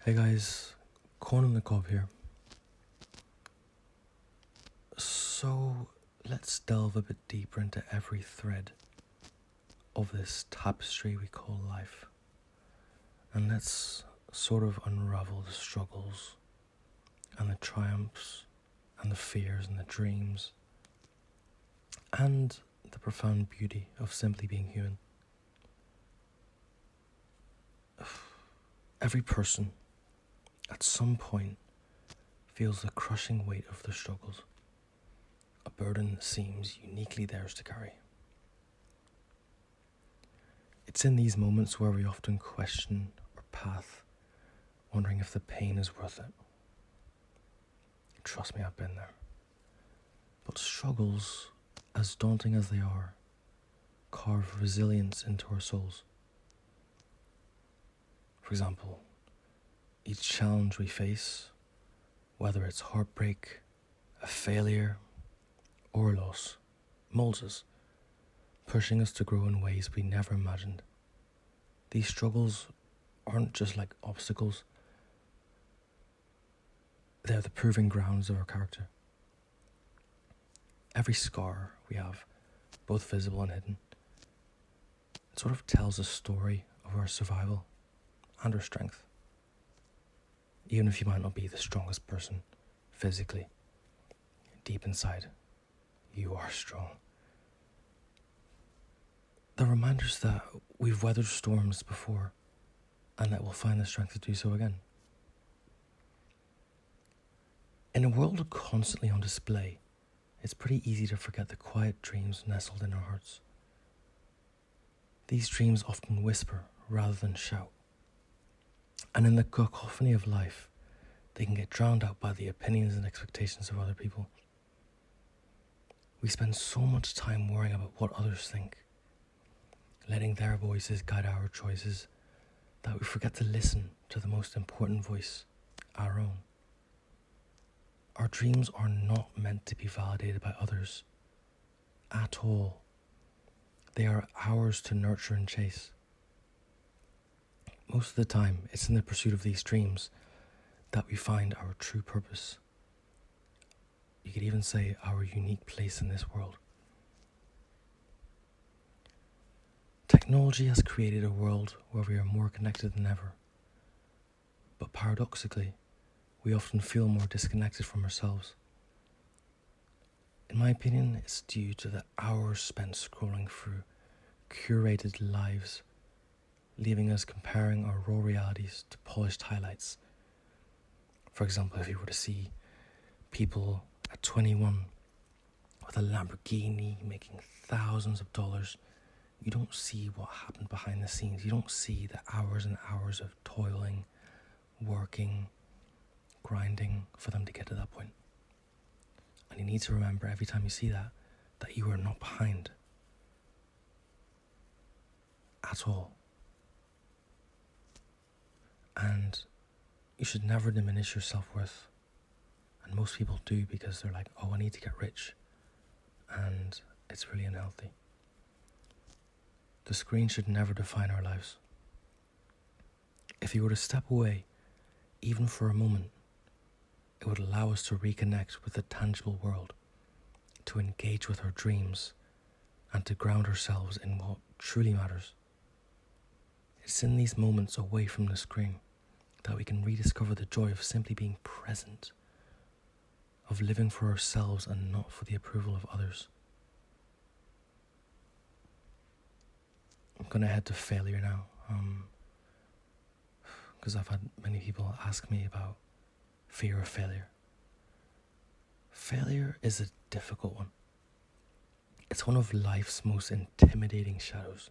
Hey guys, Conan the Cobb here. So let's delve a bit deeper into every thread of this tapestry we call life. And let's sort of unravel the struggles and the triumphs and the fears and the dreams and the profound beauty of simply being human. Every person at some point feels the crushing weight of their struggles, a burden that seems uniquely theirs to carry. It's in these moments where we often question our path, wondering if the pain is worth it. Trust me, I've been there. But struggles, as daunting as they are, carve resilience into our souls. For example, each challenge we face, whether it's heartbreak, a failure, or a loss, molds us, pushing us to grow in ways we never imagined. These struggles aren't just like obstacles, they're the proving grounds of our character. Every scar we have, both visible and hidden, it sort of tells a story of our survival and our strength. Even if you might not be the strongest person physically, deep inside, you are strong. The reminders that we've weathered storms before and that we'll find the strength to do so again. In a world constantly on display, it's pretty easy to forget the quiet dreams nestled in our hearts. These dreams often whisper rather than shout. And in the cacophony of life, they can get drowned out by the opinions and expectations of other people. We spend so much time worrying about what others think, letting their voices guide our choices, that we forget to listen to the most important voice, our own. Our dreams are not meant to be validated by others at all. They are ours to nurture and chase. Most of the time, it's in the pursuit of these dreams that we find our true purpose. You could even say our unique place in this world. Technology has created a world where we are more connected than ever. But paradoxically, we often feel more disconnected from ourselves. In my opinion, it's due to the hours spent scrolling through curated lives, leaving us comparing our raw realities to polished highlights. For example, if you were to see people at 21 with a Lamborghini making thousands of dollars, you don't see what happened behind the scenes. You don't see the hours and hours of toiling, working, grinding for them to get to that point. And you need to remember every time you see that you are not behind at all. And you should never diminish your self-worth. And most people do, because they're like, oh, I need to get rich. And it's really unhealthy. The screen should never define our lives. If you were to step away, even for a moment, it would allow us to reconnect with the tangible world, to engage with our dreams, and to ground ourselves in what truly matters. It's in these moments away from the screen that we can rediscover the joy of simply being present, of living for ourselves and not for the approval of others. I'm going to head to failure now, because I've had many people ask me about fear of failure. Failure is a difficult one. It's one of life's most intimidating shadows,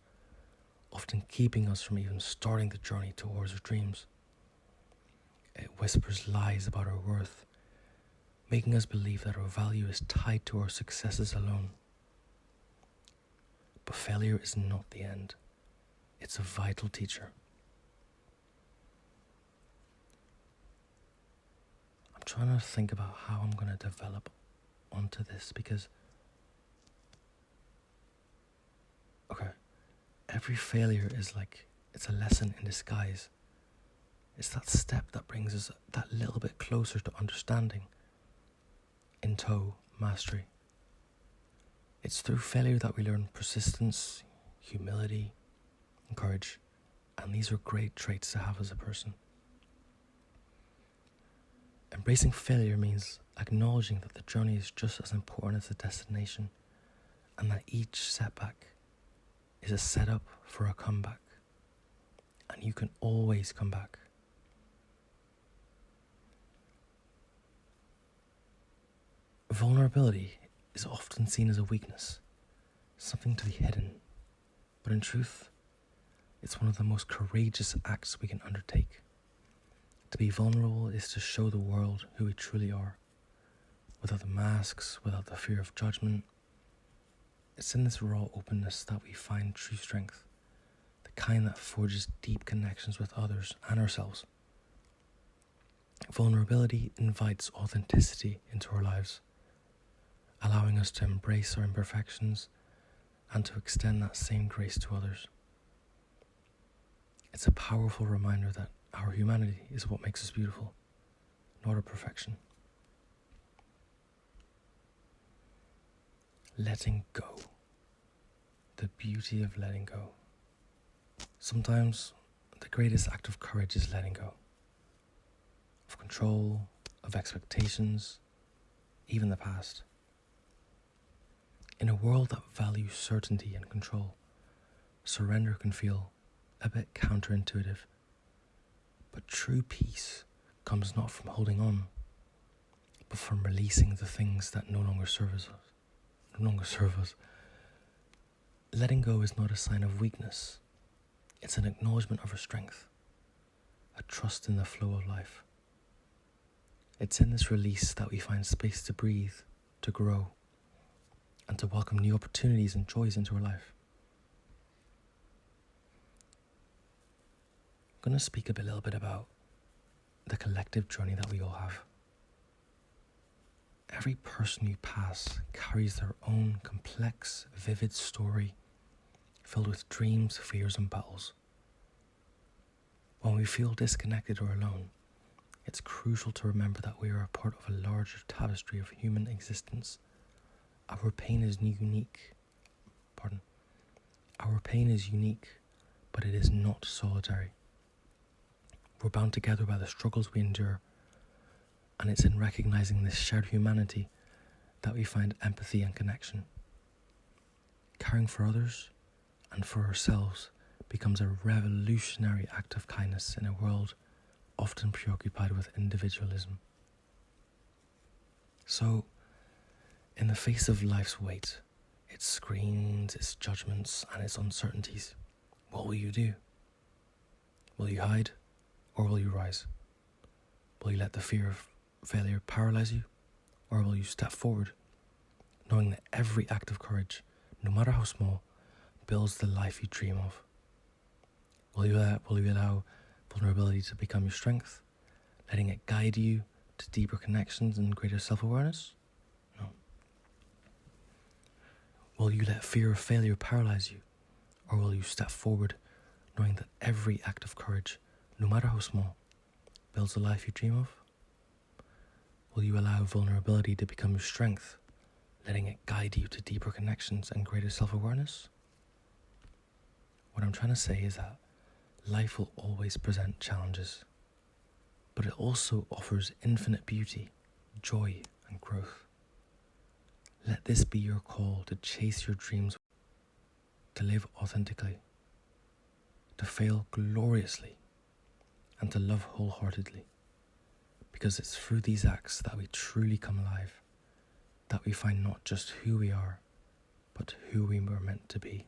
often keeping us from even starting the journey towards our dreams. It whispers lies about our worth, making us believe that our value is tied to our successes alone. But failure is not the end. It's a vital teacher. I'm trying to think about how I'm going to develop onto this, because every failure is like, it's a lesson in disguise. It's that step that brings us that little bit closer to understanding, in tow, mastery. It's through failure that we learn persistence, humility, and courage, and these are great traits to have as a person. Embracing failure means acknowledging that the journey is just as important as the destination, and that each setback is a setup for a comeback, and you can always come back. Vulnerability is often seen as a weakness, something to be hidden, but in truth, it's one of the most courageous acts we can undertake. To be vulnerable is to show the world who we truly are, without the masks, without the fear of judgment. It's in this raw openness that we find true strength, the kind that forges deep connections with others and ourselves. Vulnerability invites authenticity into our lives, allowing us to embrace our imperfections and to extend that same grace to others. It's a powerful reminder that our humanity is what makes us beautiful, not our perfection. Letting go. The beauty of letting go. Sometimes the greatest act of courage is letting go. Of control, of expectations, even the past. In a world that values certainty and control, surrender can feel a bit counterintuitive. But true peace comes not from holding on, but from releasing the things that no longer serve us. Letting go is not a sign of weakness. It's an acknowledgement of our strength, a trust in the flow of life. It's in this release that we find space to breathe, to grow, and to welcome new opportunities and joys into our life. I'm going to speak a little bit about the collective journey that we all have. Every person you pass carries their own complex, vivid story filled with dreams, fears, and battles. When we feel disconnected or alone, it's crucial to remember that we are a part of a larger tapestry of human existence. Our pain is unique, but it is not solitary. We're bound together by the struggles we endure, and it's in recognizing this shared humanity that we find empathy and connection. Caring for others and for ourselves becomes a revolutionary act of kindness in a world often preoccupied with individualism. So, in the face of life's weight, its screens, its judgments, and its uncertainties, what will you do? Will you hide, or will you rise? Will you let the fear of failure paralyze you, or will you step forward, knowing that every act of courage, no matter how small, builds the life you dream of? Will you allow vulnerability to become your strength, letting it guide you to deeper connections and greater self-awareness? No. Will you let fear of failure paralyze you, or will you step forward, knowing that every act of courage, no matter how small, builds the life you dream of? Will you allow vulnerability to become your strength, letting it guide you to deeper connections and greater self-awareness? What I'm trying to say is that life will always present challenges, but it also offers infinite beauty, joy, and growth. Let this be your call to chase your dreams, to live authentically, to fail gloriously, and to love wholeheartedly, because it's through these acts that we truly come alive, that we find not just who we are, but who we were meant to be.